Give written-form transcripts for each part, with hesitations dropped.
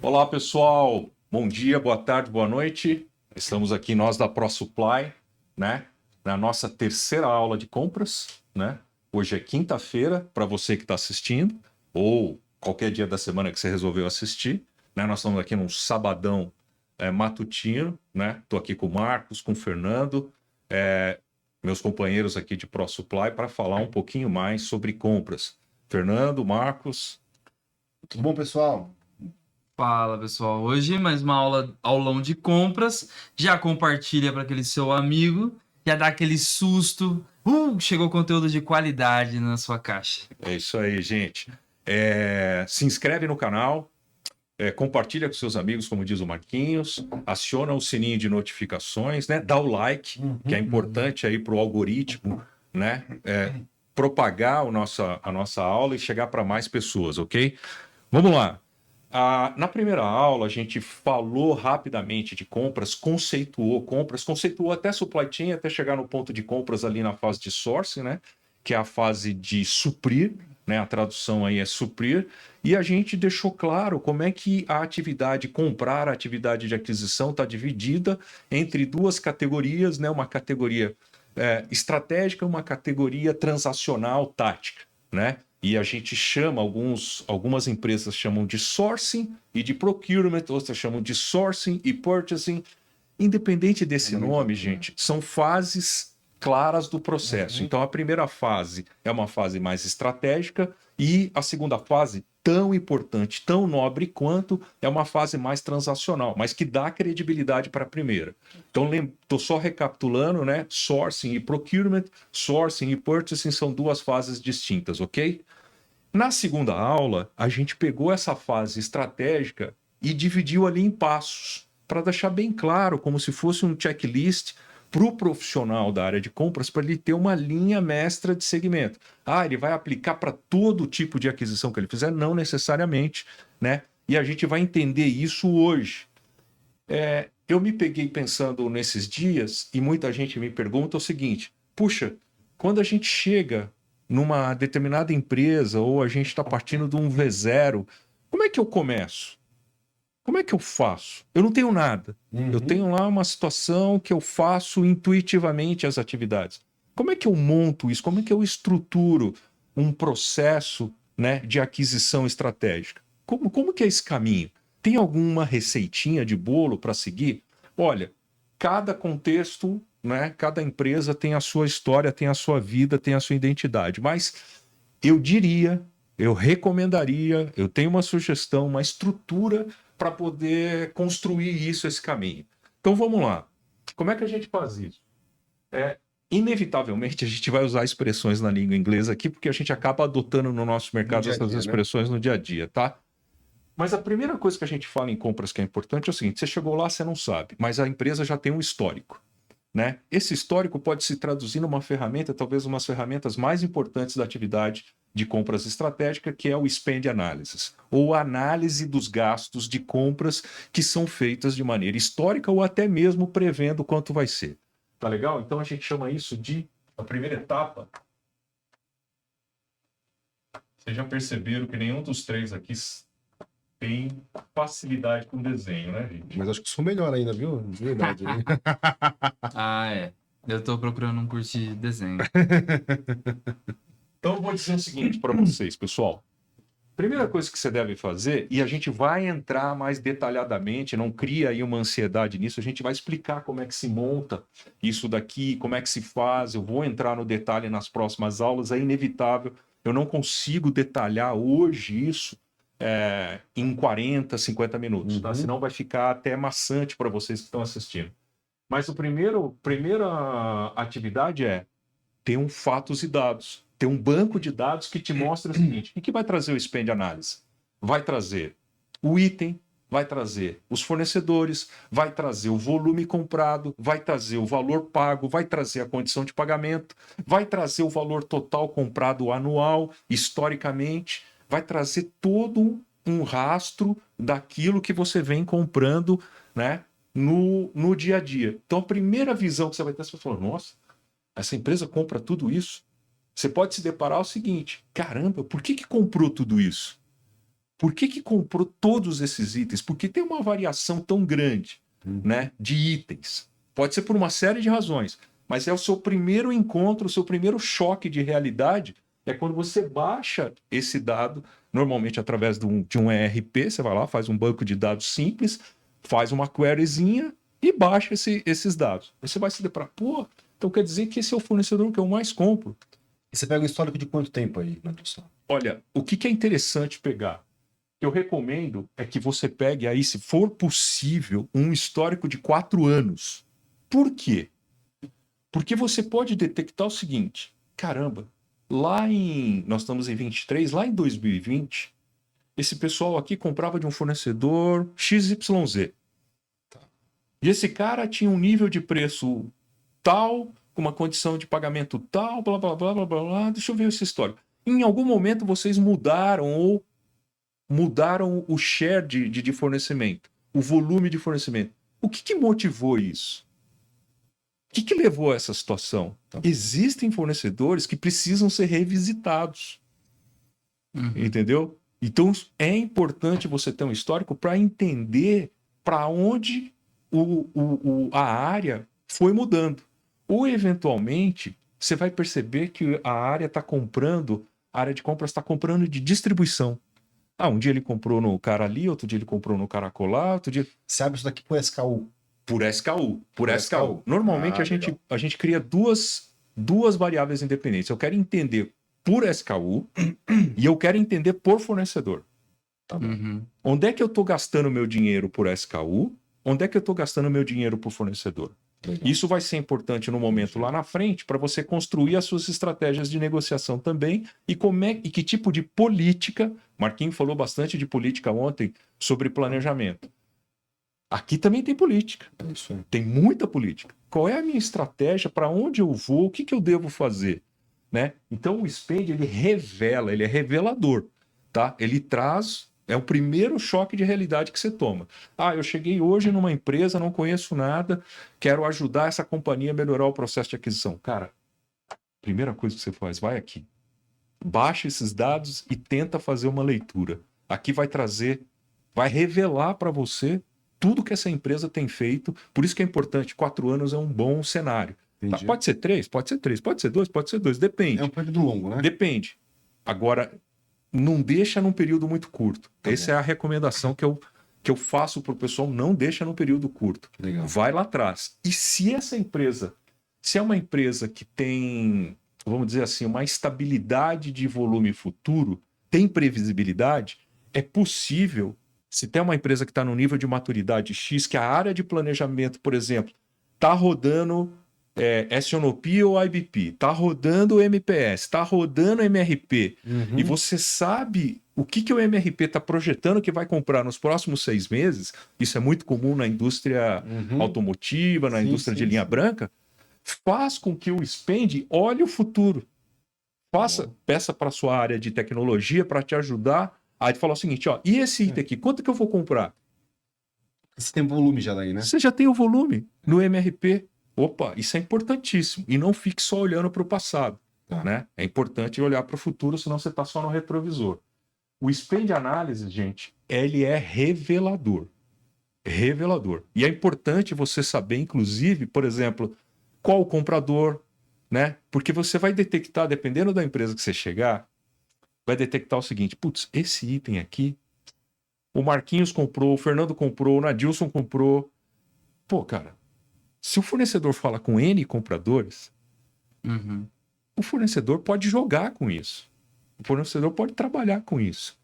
Olá, pessoal. Bom dia, boa tarde, boa noite. Estamos aqui nós da ProSupply, né? Na nossa terceira aula de compras, né? Hoje é quinta-feira para você que está assistindo ou qualquer dia da semana que você resolveu assistir, né? Nós estamos aqui num sabadão matutino, né? Estou aqui com o Marcos, com o Fernando, meus companheiros aqui de ProSupply para falar um pouquinho mais sobre compras. Fernando, Marcos. Tudo bom, pessoal? Fala pessoal, hoje mais uma aulão de compras. Já compartilha para aquele seu amigo, já dá aquele susto. Chegou conteúdo de qualidade na sua caixa. É isso aí, gente. Se inscreve no canal, compartilha com seus amigos, como diz o Marquinhos, aciona o sininho de notificações, né? Dá o like, que é importante aí para o algoritmo, né? Propagar a nossa aula e chegar para mais pessoas, ok? Vamos lá. Na primeira aula, a gente falou rapidamente de compras, conceituou até supply chain, até chegar no ponto de compras ali na fase de sourcing, né? Que é a fase de suprir, né? A tradução aí é suprir. E a gente deixou claro como é que a atividade comprar, a atividade de aquisição está dividida entre duas categorias, né? Uma categoria estratégica e uma categoria transacional tática, né? E a gente chama, algumas empresas chamam de sourcing e de procurement, outras chamam de sourcing e purchasing. Independente desse nome, gente, são fases claras do processo. Então, a primeira fase é uma fase mais estratégica e a segunda fase, tão importante, tão nobre quanto, é uma fase mais transacional, mas que dá credibilidade para a primeira. Então, estou só recapitulando, né? Sourcing e procurement, sourcing e purchasing são duas fases distintas, ok? Na segunda aula, a gente pegou essa fase estratégica e dividiu ali em passos, para deixar bem claro, como se fosse um checklist para o profissional da área de compras, para ele ter uma linha mestra de segmento. Ele vai aplicar para todo tipo de aquisição que ele fizer? Não necessariamente, né? E a gente vai entender isso hoje. Eu me peguei pensando nesses dias e muita gente me pergunta o seguinte: puxa, quando a gente chega numa determinada empresa ou a gente está partindo de um V0, como é que eu começo? Como é que eu faço? Eu não tenho nada. Eu tenho lá uma situação que eu faço intuitivamente as atividades. Como é que eu monto isso? Como é que eu estruturo um processo, né, de aquisição estratégica? Como que é esse caminho? Tem alguma receitinha de bolo para seguir? Olha, cada contexto, né, cada empresa tem a sua história, tem a sua vida, tem a sua identidade. Mas eu diria, eu recomendaria, eu tenho uma sugestão, uma estrutura para poder construir isso, esse caminho. Então vamos lá. Como é que a gente faz isso? Inevitavelmente a gente vai usar expressões na língua inglesa aqui, porque a gente acaba adotando no nosso mercado essas expressões no dia a dia, tá? Mas a primeira coisa que a gente fala em compras que é importante é o seguinte: você chegou lá, você não sabe, mas a empresa já tem um histórico, né? Esse histórico pode se traduzir numa ferramenta, talvez uma das ferramentas mais importantes da atividade de compras estratégica, que é o Spend Analysis, ou análise dos gastos de compras que são feitas de maneira histórica ou até mesmo prevendo quanto vai ser. Tá legal? Então a gente chama isso de a primeira etapa. Vocês já perceberam que nenhum dos três aqui tem facilidade com desenho, né, gente? Mas acho que sou melhor ainda, viu? De verdade. Eu tô procurando um curso de desenho. Então eu vou dizer o seguinte para vocês, pessoal. Primeira coisa que você deve fazer, e a gente vai entrar mais detalhadamente, não cria aí uma ansiedade nisso, a gente vai explicar como é que se monta isso daqui, como é que se faz, eu vou entrar no detalhe nas próximas aulas, é inevitável, eu não consigo detalhar hoje isso em 40, 50 minutos, tá? Senão vai ficar até maçante para vocês que estão assistindo. Mas primeira atividade é ter um fatos e dados, ter um banco de dados que te mostra o seguinte: o que vai trazer o Spend Analysis? Vai trazer o item, vai trazer os fornecedores, vai trazer o volume comprado, vai trazer o valor pago, vai trazer a condição de pagamento, vai trazer o valor total comprado anual, historicamente, vai trazer todo um rastro daquilo que você vem comprando, né, no dia a dia. Então, a primeira visão que você vai ter, você vai falar: nossa, essa empresa compra tudo isso? Você pode se deparar o seguinte: caramba, por que comprou tudo isso? Por que comprou todos esses itens? Porque tem uma variação tão grande, né, de itens. Pode ser por uma série de razões, mas é o seu primeiro encontro, o seu primeiro choque de realidade, é quando você baixa esse dado, normalmente através de um ERP, você vai lá, faz um banco de dados simples, faz uma queryzinha e baixa esses dados. Aí você vai se deparar, pô, então quer dizer que esse é o fornecedor que eu mais compro. E você pega um histórico de quanto tempo aí, Anderson? Olha, o que é interessante pegar? Que eu recomendo é que você pegue aí, se for possível, um histórico de 4 anos. Por quê? Porque você pode detectar o seguinte, caramba, nós estamos em 23, lá em 2020, esse pessoal aqui comprava de um fornecedor XYZ. E esse cara tinha um nível de preço tal, com uma condição de pagamento tal, blá, blá, blá, blá, blá, blá. Deixa eu ver esse histórico. Em algum momento vocês mudaram o share de fornecimento, o volume de fornecimento. O que motivou isso? O que levou a essa situação? Existem fornecedores que precisam ser revisitados. Entendeu? Então é importante você ter um histórico para entender para onde a área foi mudando. Ou, eventualmente, você vai perceber que a área de compras está comprando de distribuição. Um dia ele comprou no cara ali, outro dia ele comprou no cara colar, outro dia... Você abre isso daqui por SKU. Por SKU. Normalmente a gente cria duas variáveis independentes. Eu quero entender por SKU e eu quero entender por fornecedor. Tá bom. Onde é que eu estou gastando meu dinheiro por SKU? Onde é que eu estou gastando meu dinheiro por fornecedor? Legal. Isso vai ser importante no momento lá na frente para você construir as suas estratégias de negociação também e que tipo de política. Marquinhos falou bastante de política ontem sobre planejamento. Aqui também tem política. É isso aí. Tem muita política. Qual é a minha estratégia? Para onde eu vou? O que eu devo fazer? Né? Então o SPED ele revela, ele é revelador. Tá? Ele traz... É o primeiro choque de realidade que você toma. Eu cheguei hoje numa empresa, não conheço nada, quero ajudar essa companhia a melhorar o processo de aquisição. Cara, primeira coisa que você faz, vai aqui. Baixa esses dados e tenta fazer uma leitura. Aqui vai revelar para você tudo que essa empresa tem feito. Por isso que é importante, 4 anos é um bom cenário. Tá? Pode ser 3, pode ser 3, pode ser 2, pode ser 2, depende. É um período longo, né? Depende. Agora... não deixa num período muito curto. Tá Essa é a recomendação que eu faço para o pessoal, não deixa num período curto. Legal. Vai lá atrás. E se é uma empresa que tem, vamos dizer assim, uma estabilidade de volume futuro, tem previsibilidade, é possível, se tem uma empresa que está no nível de maturidade X, que a área de planejamento, por exemplo, está rodando S&OP ou IBP, está rodando MPS, está rodando MRP, e você sabe o que o MRP está projetando que vai comprar nos próximos 6 meses, isso é muito comum na indústria automotiva, na indústria de linha branca, faz com que o spend olhe o futuro. Peça para a sua área de tecnologia para te ajudar a falar o seguinte, e esse item aqui, quanto que eu vou comprar? Você tem volume já daí, né? Você já tem o volume no MRP. Opa, isso é importantíssimo. E não fique só olhando para o passado. Né? É importante olhar para o futuro, senão você está só no retrovisor. O spend análise, gente, ele é revelador. Revelador. E é importante você saber, inclusive, por exemplo, qual o comprador, né? Porque você vai detectar, dependendo da empresa que você chegar, vai detectar o seguinte, putz, esse item aqui, o Marquinhos comprou, o Fernando comprou, o Nadilson comprou. Pô, cara, se o fornecedor fala com N compradores, o fornecedor pode jogar com isso. O fornecedor pode trabalhar com isso.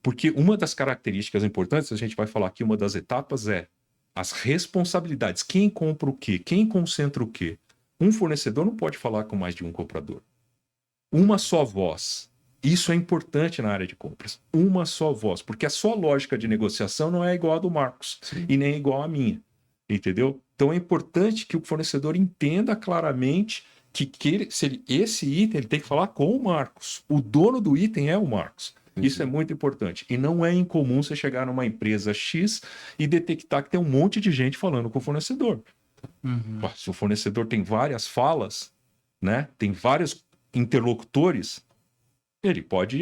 Porque uma das características importantes, a gente vai falar aqui, uma das etapas é as responsabilidades. Quem compra o quê? Quem concentra o quê? Um fornecedor não pode falar com mais de um comprador. Uma só voz. Isso é importante na área de compras. Uma só voz. Porque a sua lógica de negociação não é igual a do Marcos. E nem igual a minha. Entendeu? Então é importante que o fornecedor entenda claramente que esse item ele tem que falar com o Marcos. O dono do item é o Marcos. Isso é muito importante. E não é incomum você chegar numa empresa X e detectar que tem um monte de gente falando com o fornecedor. Se o fornecedor tem várias falas, né? Tem vários interlocutores, ele pode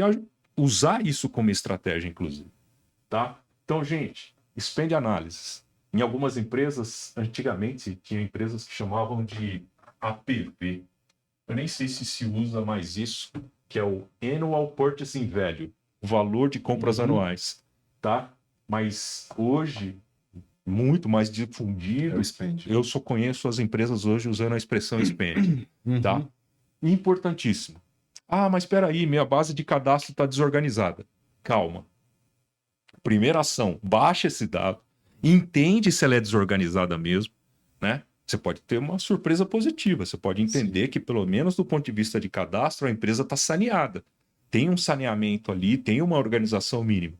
usar isso como estratégia, inclusive. tá? Então, gente, spend analysis. Em algumas empresas, antigamente, tinha empresas que chamavam de APV. Eu nem sei se usa mais isso, que é o Annual Purchasing Value, o valor de compras anuais, tá? Mas hoje, muito mais É difundido, o spend. eu só conheço as empresas hoje usando a expressão spend, tá? Uhum. Importantíssimo. Ah, mas espera aí, minha base de cadastro está desorganizada. Calma. Primeira ação, baixa esse dado, entende se ela é desorganizada mesmo, né? Você pode ter uma surpresa positiva, você pode entender que, pelo menos do ponto de vista de cadastro, a empresa está saneada. Tem um saneamento ali, tem uma organização mínima.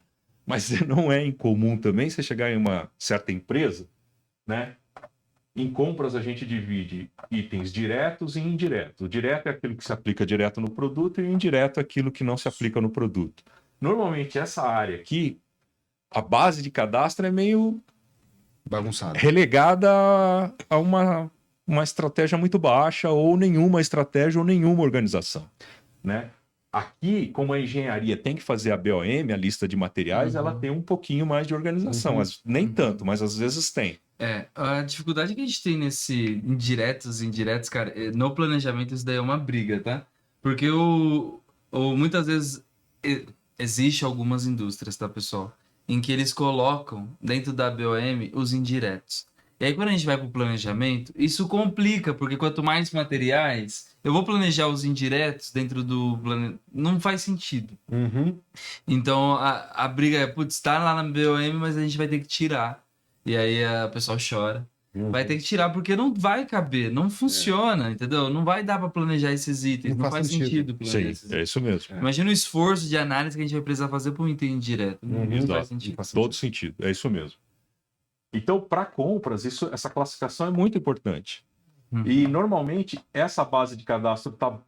Mas não é incomum também você chegar em uma certa empresa, né? Em compras a gente divide itens diretos e indiretos. O direto é aquilo que se aplica direto no produto e o indireto é aquilo que não se aplica no produto. Normalmente essa área aqui, a base de cadastro é meio Bagunçado. relegada a uma estratégia muito baixa ou nenhuma estratégia ou nenhuma organização, né? Aqui, como a engenharia tem que fazer a BOM, a lista de materiais, ela tem um pouquinho mais de organização. Nem tanto, mas às vezes tem. A dificuldade que a gente tem nesse indiretos, cara, no planejamento isso daí é uma briga, tá? Porque muitas vezes existe algumas indústrias, tá, pessoal? Em que eles colocam dentro da BOM os indiretos. E aí quando a gente vai pro planejamento, isso complica, porque quanto mais materiais, eu vou planejar os indiretos dentro do planejamento. Não faz sentido. Uhum. Então a briga é, putz, tá lá na BOM, mas a gente vai ter que tirar. E aí a pessoa chora. Vai ter que tirar porque não vai caber, não funciona, entendeu? Não vai dar para planejar esses itens, não faz sentido planejar Sim, esses é itens. isso mesmo. Imagina o esforço de análise que a gente vai precisar fazer para um item indireto. Não Exato. faz sentido. Faz Todo sentido, é isso mesmo. Então, para compras, essa classificação é muito importante. E normalmente essa base de cadastro está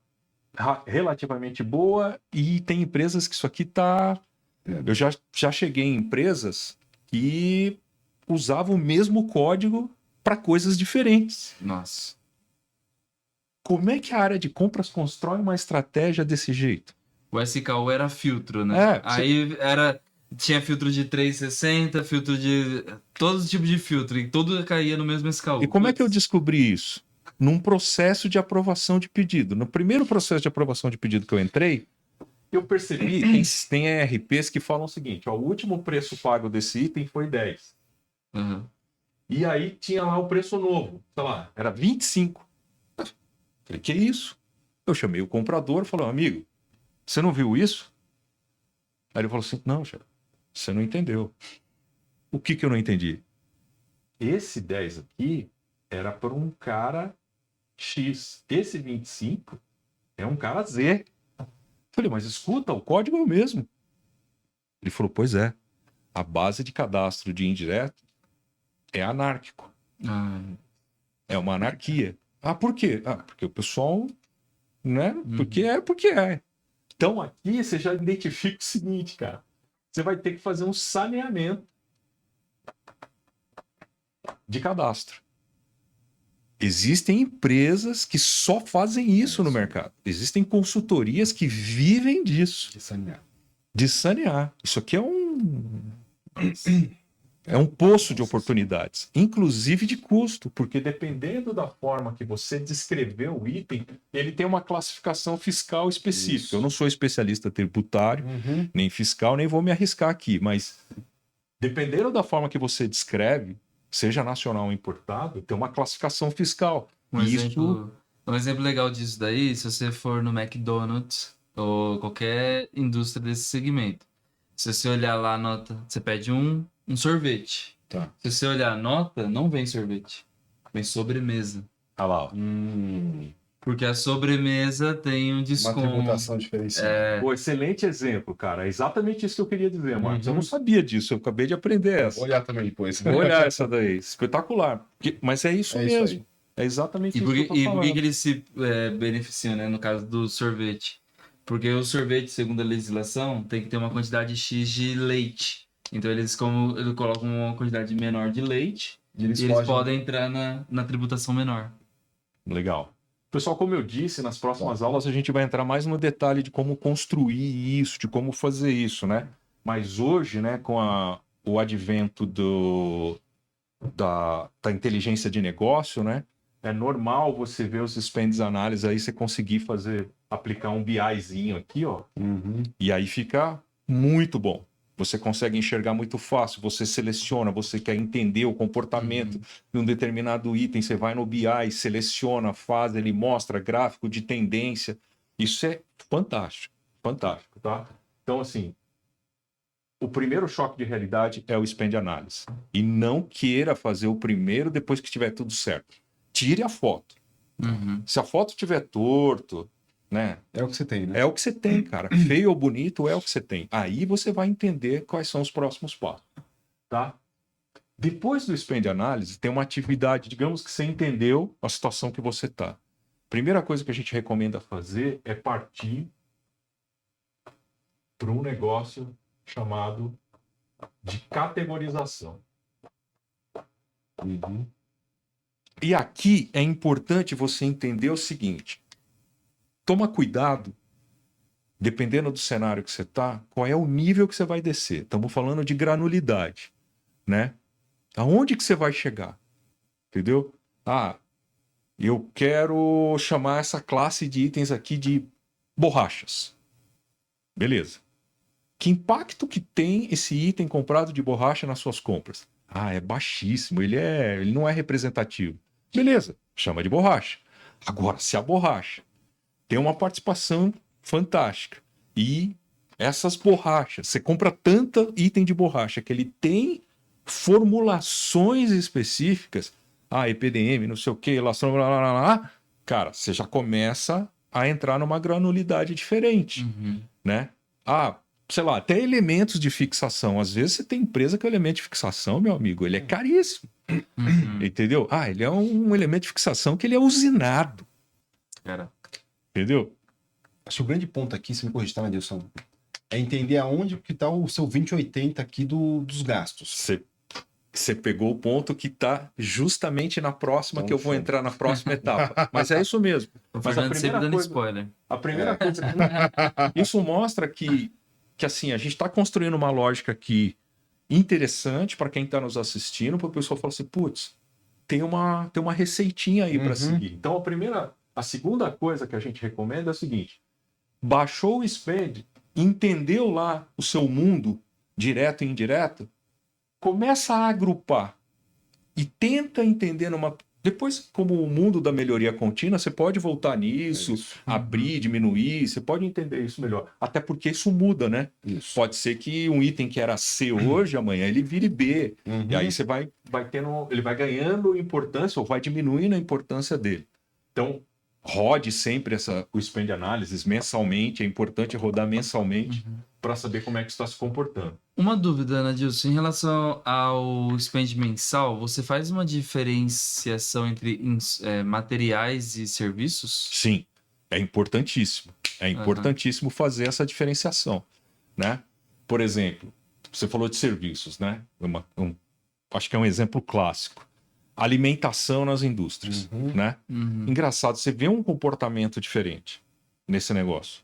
relativamente boa e tem empresas que isso aqui está. Eu já cheguei em empresas que usavam o mesmo código para coisas diferentes. Nossa. Como é que a área de compras constrói uma estratégia desse jeito? O SKU era filtro, né? Aí tinha filtro de 360, filtro de todos os tipos de filtro e tudo caía no mesmo SKU. E como é que eu descobri isso? Num processo de aprovação de pedido. No primeiro processo de aprovação de pedido que eu entrei, eu percebi, tem ERPs que falam o seguinte, ó, o último preço pago desse item foi 10. Uhum. E aí tinha lá o preço novo, sei lá, era 25. Falei, que isso? Eu chamei o comprador e falei, amigo, você não viu isso? Aí ele falou assim, não, chefe, você não entendeu. O que eu não entendi? Esse 10 aqui era para um cara X. Esse 25 é um cara Z. Falei, mas escuta, o código é o mesmo. Ele falou, pois é. A base de cadastro de indireto é anárquico. É uma anarquia. Ah, por quê? Ah, porque o pessoal, né? Porque é. Então aqui você já identifica o seguinte, cara. Você vai ter que fazer um saneamento de cadastro. Existem empresas que só fazem isso no mercado. Existem consultorias que vivem disso. De sanear. Isso aqui é um poço de oportunidades, inclusive de custo, porque dependendo da forma que você descreveu o item, ele tem uma classificação fiscal específica. Isso. Eu não sou especialista tributário, nem fiscal, nem vou me arriscar aqui, mas dependendo da forma que você descreve, seja nacional ou importado, tem uma classificação fiscal. Um exemplo legal disso daí, se você for no McDonald's ou qualquer indústria desse segmento, se você olhar lá a nota, você pede um sorvete. Tá. Se você olhar a nota, não vem sorvete, vem sobremesa. Ah lá, ó. Porque a sobremesa tem um desconto. Uma tributação diferenciada. Pô, excelente exemplo, cara. É exatamente isso que eu queria dizer, Marcos. Eu não sabia disso, eu acabei de aprender essa. Vou olhar também depois. Vou olhar essa daí. Espetacular. Mas é isso mesmo. Isso aí. É exatamente E isso por que eu tô falando. que eles se beneficiam, né, no caso do sorvete? Porque o sorvete, segundo a legislação, tem que ter uma quantidade X de leite. Então eles colocam uma quantidade menor de leite e eles podem entrar na tributação menor. Legal. Pessoal, como eu disse, nas próximas aulas a gente vai entrar mais no detalhe de como construir isso, de como fazer isso, né? Mas hoje, né, com o advento da inteligência de negócio, né, é normal você ver os spends análise aí, você conseguir aplicar um BIzinho aqui, ó, e aí fica muito bom. Você consegue enxergar muito fácil, você seleciona, você quer entender o comportamento de um determinado item, você vai no BI, seleciona, faz, ele mostra gráfico de tendência. Isso é fantástico, fantástico, tá? Então, assim, o primeiro choque de realidade é o spend analysis. E não queira fazer o primeiro depois que tiver tudo certo. Tire a foto. Se a foto estiver torto, né? É o que você tem, né? É o que você tem, cara. Feio ou bonito é o que você tem. Aí você vai entender quais são os próximos passos, tá? Depois do spend analysis, tem uma atividade, digamos que você entendeu a situação que você está. Primeira coisa que a gente recomenda fazer é partir para um negócio chamado de categorização. E aqui é importante você entender o seguinte: toma cuidado, dependendo do cenário que você está, qual é o nível que você vai descer. Estamos falando de granulidade, né? Aonde que você vai chegar? Entendeu? Ah, eu quero chamar essa classe de itens aqui de borrachas. Beleza. Que impacto que tem esse item comprado de borracha nas suas compras? Ah, é baixíssimo, ele não é representativo. Beleza, chama de borracha. Agora, se a borracha tem uma participação fantástica e essas borrachas, você compra tanta item de borracha que ele tem formulações específicas, EPDM, não sei o que, ilação, blá, blá, blá, blá, cara, você já começa a entrar numa granulidade diferente, né? Sei lá, até elementos de fixação. Às vezes você tem empresa que o elemento de fixação, meu amigo, ele é caríssimo. Entendeu? Ele é um elemento de fixação que ele é usinado. Entendeu? Acho que o grande ponto aqui, se me corrigir, tá, Adilson, é entender aonde que tá o seu 20/80 aqui dos gastos. Você pegou o ponto que está justamente na próxima, que eu vou entrar na próxima etapa. Mas é isso mesmo. Mas sempre dando spoiler. A primeira coisa... Isso mostra que assim, a gente está construindo uma lógica aqui interessante para quem está nos assistindo, para o pessoal falar assim, putz, tem uma receitinha aí para seguir. Então, a segunda coisa que a gente recomenda é o seguinte: baixou o spend, entendeu lá o seu mundo, direto e indireto, começa a agrupar e tenta entender Depois, como o mundo da melhoria contínua, você pode voltar nisso, abrir, diminuir, você pode entender isso melhor. Até porque isso muda, né? Isso. Pode ser que um item que era C hoje, amanhã ele vire B. E aí você vai tendo, ele vai ganhando importância ou vai diminuindo a importância dele. Então, rode sempre o spend analysis mensalmente, é importante rodar mensalmente para saber como é que está se comportando. Uma dúvida, Nadilson, em relação ao spend mensal, você faz uma diferenciação entre materiais e serviços? Sim, é importantíssimo. É importantíssimo fazer essa diferenciação, né? Por exemplo, você falou de serviços, né? Acho que é um exemplo clássico. Alimentação nas indústrias, né? Engraçado, você vê um comportamento diferente nesse negócio,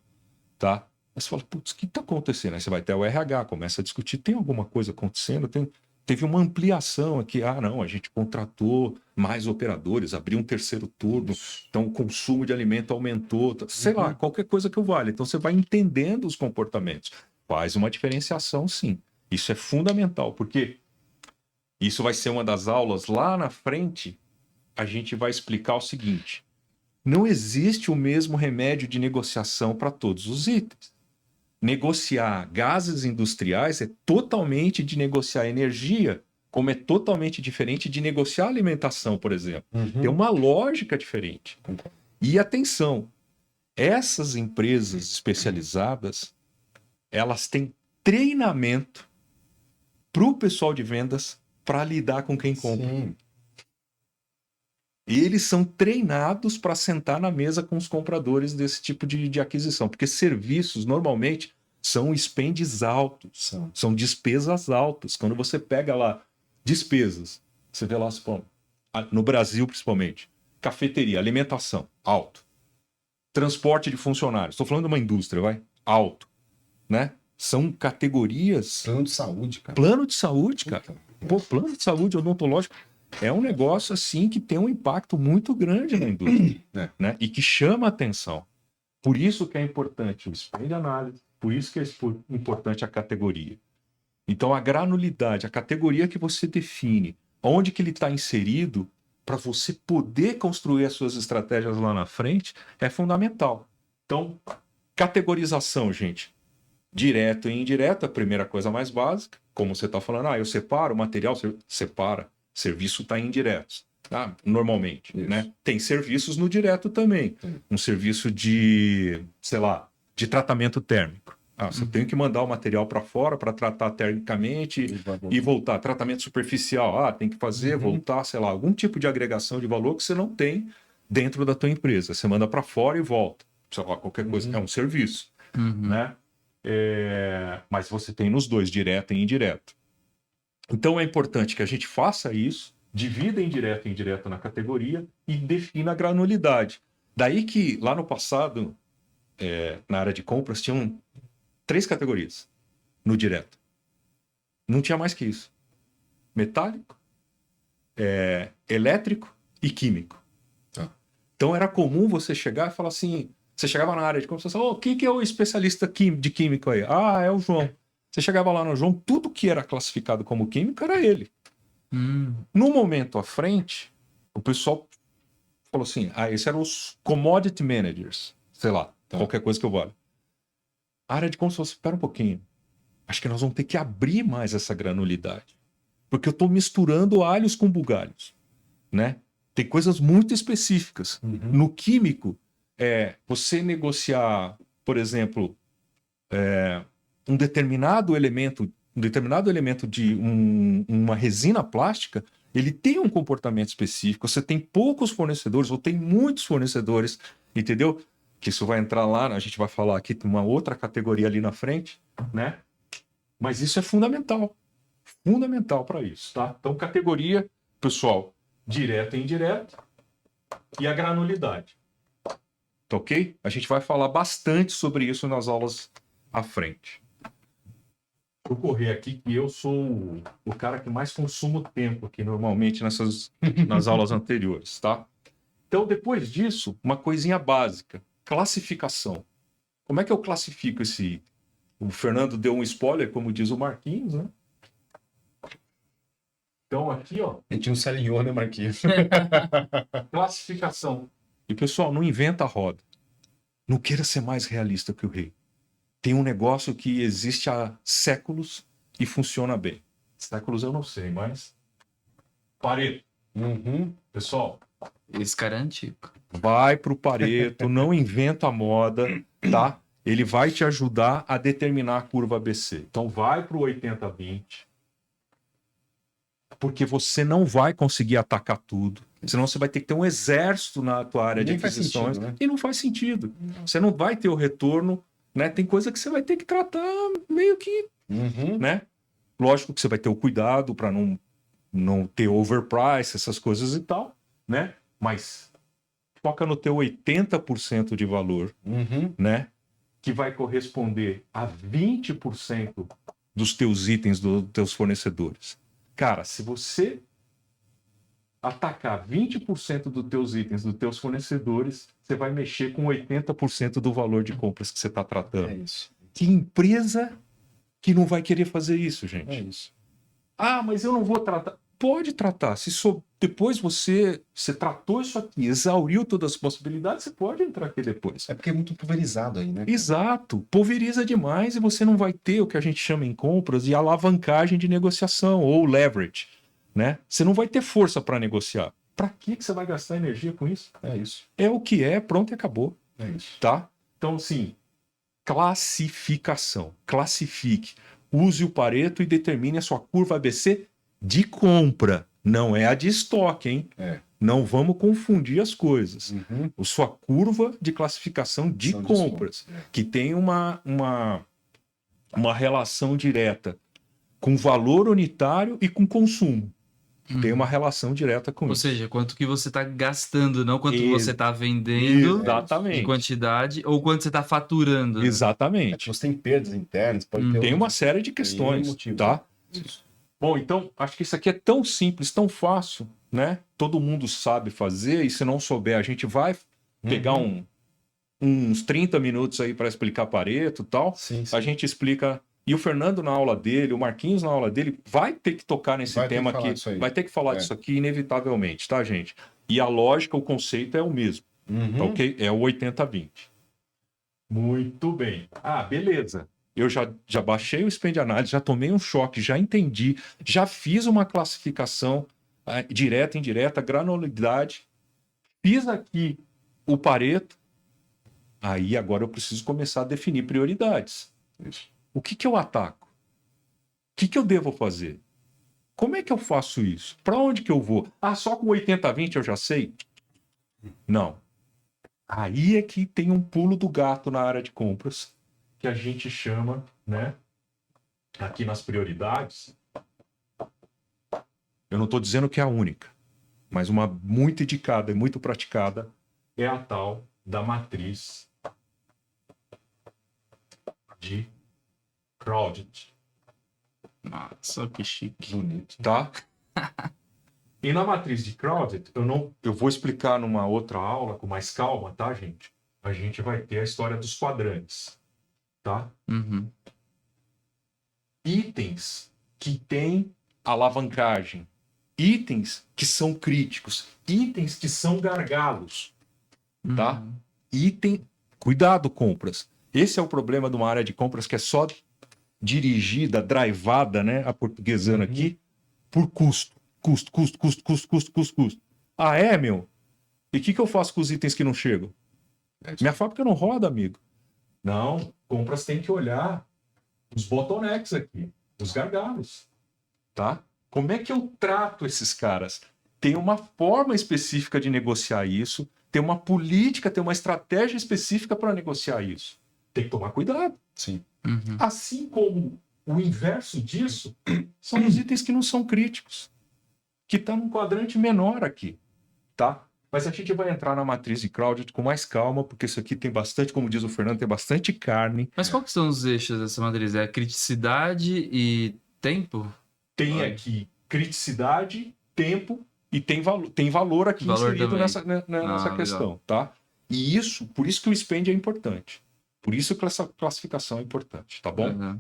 tá? Aí você fala, putz, o que está acontecendo? Aí você vai até o RH, começa a discutir, tem alguma coisa acontecendo? Teve uma ampliação aqui, não, a gente contratou mais operadores, abriu um terceiro turno, então o consumo de alimento aumentou, sei lá, qualquer coisa que vale. Então você vai entendendo os comportamentos. Faz uma diferenciação, sim. Isso é fundamental, porque isso vai ser uma das aulas lá na frente, a gente vai explicar o seguinte: não existe o mesmo remédio de negociação para todos os itens. Negociar gases industriais é totalmente de negociar energia, como é totalmente diferente de negociar alimentação, por exemplo. Tem uma lógica diferente. E atenção, essas empresas especializadas, elas têm treinamento para o pessoal de vendas para lidar com quem compra. Sim. Eles são treinados para sentar na mesa com os compradores desse tipo de aquisição, porque serviços normalmente são expendes altos, são despesas altas. Quando você pega lá despesas, você vê lá, no Brasil principalmente, cafeteria, alimentação, alto. Transporte de funcionários, estou falando de uma indústria, alto, né? São categorias. Plano de saúde, cara. Plano de saúde, cara. Pô, plano de saúde odontológico é um negócio assim que tem um impacto muito grande na indústria, né? E que chama a atenção. Por isso que é importante o espelho de análise, por isso que é importante a categoria. Então, a granulidade, a categoria que você define, onde que ele está inserido, para você poder construir as suas estratégias lá na frente, é fundamental. Então, categorização, gente. Direto e indireto, a primeira coisa mais básica. Como você está falando, eu separo o material, você separa. Serviço está indireto, tá? Normalmente, né? Tem serviços no direto também. Um serviço de, sei lá, de tratamento térmico. Você tem que mandar o material para fora para tratar termicamente e voltar. Tratamento superficial, tem que fazer, voltar, sei lá, algum tipo de agregação de valor que você não tem dentro da tua empresa. Você manda para fora e volta. Sei lá, qualquer coisa. É um serviço, né? Mas você tem nos dois, direto e indireto. Então é importante que a gente faça isso, divida indireto e indireto na categoria e defina a granulidade. Daí que lá no passado, na área de compras, tinham 3 categorias no direto. Não tinha mais que isso. Metálico, elétrico e químico. Então era comum você chegar e falar assim, você chegava na área de compras e falava, quem que é o especialista de químico aí? É o João. Você chegava lá no João, tudo que era classificado como químico era ele. No momento à frente, o pessoal falou assim, esses eram os commodity managers, sei lá, qualquer coisa que eu valha. A área de compras falou assim, espera um pouquinho, acho que nós vamos ter que abrir mais essa granulidade, porque eu estou misturando alhos com bugalhos, né? Tem coisas muito específicas. No químico, você negociar, por exemplo, um determinado elemento de uma resina plástica, ele tem um comportamento específico. Você tem poucos fornecedores ou tem muitos fornecedores, entendeu? Que isso vai entrar lá, a gente vai falar aqui de uma outra categoria ali na frente, né? Mas isso é fundamental para isso, tá? Então, categoria, pessoal, direto e indireto e a granulidade. Tá ok? A gente vai falar bastante sobre isso nas aulas à frente. Vou correr aqui que eu sou o cara que mais consumo tempo aqui normalmente nas aulas anteriores, tá? Então, depois disso, uma coisinha básica. Classificação. Como é que eu classifico esse item? O Fernando deu um spoiler, como diz o Marquinhos, né? Então, aqui, ó. A gente não se alinhou, né, Marquinhos? Classificação. E, pessoal, não inventa a roda. Não queira ser mais realista que o rei. Tem um negócio que existe há séculos e funciona bem. Séculos eu não sei, mas... Pareto. Pessoal, Esse cara é antigo. vai pro Pareto, não inventa a moda, tá? Ele vai te ajudar a determinar a curva ABC. Então vai pro 80-20, porque você não vai conseguir atacar tudo. Senão você vai ter que ter um exército na tua área de aquisições. Sentido, né? E não faz sentido. Você não vai ter o retorno, né? Tem coisa que você vai ter que tratar meio que, né? Lógico que você vai ter o cuidado para não ter overprice, essas coisas e tal, né? Mas foca no teu 80% de valor, né? Que vai corresponder a 20% dos teus itens, dos teus fornecedores. Cara, se você atacar 20% dos teus itens, dos teus fornecedores, você vai mexer com 80% do valor de compras que você está tratando. É isso. Que empresa que não vai querer fazer isso, gente? É isso. Mas eu não vou tratar. Pode tratar. Depois você tratou isso aqui, exauriu todas as possibilidades, você pode entrar aqui depois. É porque é muito pulverizado aí, né? Exato. Pulveriza demais e você não vai ter o que a gente chama em compras de alavancagem de negociação ou leverage, né? Você não vai ter força para negociar. Para que você vai gastar energia com isso? É isso. É o que é, pronto e acabou. É isso. Tá? Então, assim, classificação. Classifique. Use o Pareto e determine a sua curva ABC de compra. Não é a de estoque, hein? Não vamos confundir as coisas. A sua curva de classificação de compras, que tem uma relação direta com valor unitário e com consumo. tem uma relação direta com Ou isso. seja, quanto que você tá gastando, não quanto você tá vendendo em Exatamente. quantidade ou quanto você tá faturando. Né? É Exatamente. que você tem perdas internas, pode ter Tem um- uma série de questões, motivo. tá? Bom, então, acho que isso aqui é tão simples, tão fácil, né? Todo mundo sabe fazer, e se não souber, a gente vai pegar uns 30 minutos aí para explicar Pareto e tal. Sim, sim. A gente explica. E o Fernando na aula dele, o Marquinhos na aula dele, vai ter que tocar nesse Vai ter tema que falar aqui. disso aí. Vai ter que falar É. disso aqui, inevitavelmente, tá, gente? E a lógica, o conceito é o mesmo, tá ok? É o 80-20. Muito bem. Ah, beleza. Eu já baixei o Spend Analysis, já tomei um choque, já entendi, já fiz uma classificação direta, indireta, granularidade, fiz aqui o Pareto, aí agora eu preciso começar a definir prioridades. O que eu ataco? O que eu devo fazer? Como é que eu faço isso? Para onde que eu vou? Ah, só com 80-20 eu já sei? Não. Aí é que tem um pulo do gato na área de compras, que a gente chama, né, aqui nas prioridades. Eu não estou dizendo que é a única, mas uma muito indicada e muito praticada é a tal da matriz de Crowded. Nossa, que chique. Bonito, tá? E na matriz de Crowded, eu vou explicar numa outra aula com mais calma, tá, gente? A gente vai ter a história dos quadrantes, tá? Uhum. Itens que têm alavancagem, itens que são críticos, itens que são gargalos, tá? Uhum. Item, cuidado, compras. Esse é o problema de uma área de compras que é só dirigida, drivada, né, a portuguesando aqui, por custo. Custo. Ah, é, meu? E o que eu faço com os itens que não chegam? Minha fábrica não roda, amigo. Não, compras tem que olhar os bottlenecks aqui, os gargalos, tá? Como é que eu trato esses caras? Tem uma forma específica de negociar isso, tem uma política, tem uma estratégia específica para negociar isso. Tem que tomar cuidado. Sim. Uhum. Assim como o inverso disso são os itens que não são críticos, que estão num quadrante menor aqui, tá? Mas a gente vai entrar na matriz de Crowded com mais calma, porque isso aqui tem bastante, como diz o Fernando, tem bastante carne. Mas qual que são os eixos dessa matriz? É criticidade e tempo? Tem Olha. aqui criticidade, tempo e tem valor aqui Valor inserido também. nessa legal. questão, tá? E isso, por isso que o spend é importante. Por isso que essa classificação é importante, tá bom? Uhum.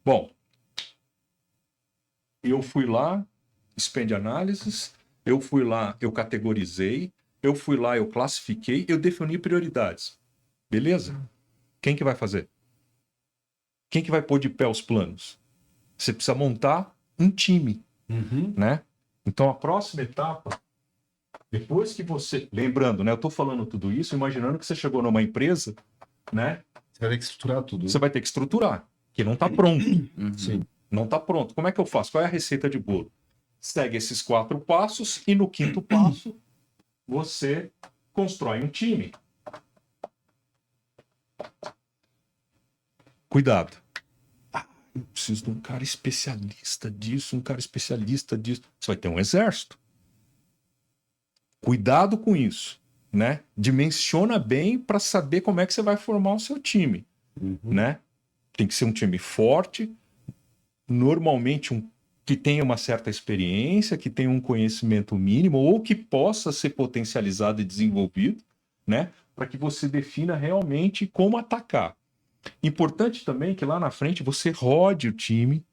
Bom, eu fui lá, spend analysis, eu fui lá, eu categorizei, eu fui lá, eu classifiquei, eu defini prioridades. Beleza? Quem que vai fazer? Quem que vai pôr de pé os planos? Você precisa montar um time, né? Então a próxima etapa, depois que você... Lembrando, né? Eu tô falando tudo isso, imaginando que você chegou numa empresa, né? Você vai ter que estruturar tudo. Você vai ter que estruturar, que não tá pronto. Uhum. Sim. Não está pronto. Como é que eu faço? Qual é a receita de bolo? Segue esses 4 passos e no 5º passo você constrói um time. Cuidado. Ah, eu preciso de um cara especialista disso, um cara especialista disso. Você vai ter um exército. Cuidado com isso, né? Dimensiona bem para saber como é que você vai formar o seu time, né? Tem que ser um time forte, normalmente que tenha uma certa experiência, que tenha um conhecimento mínimo ou que possa ser potencializado e desenvolvido, né? Para que você defina realmente como atacar. Importante também que lá na frente você rode o time,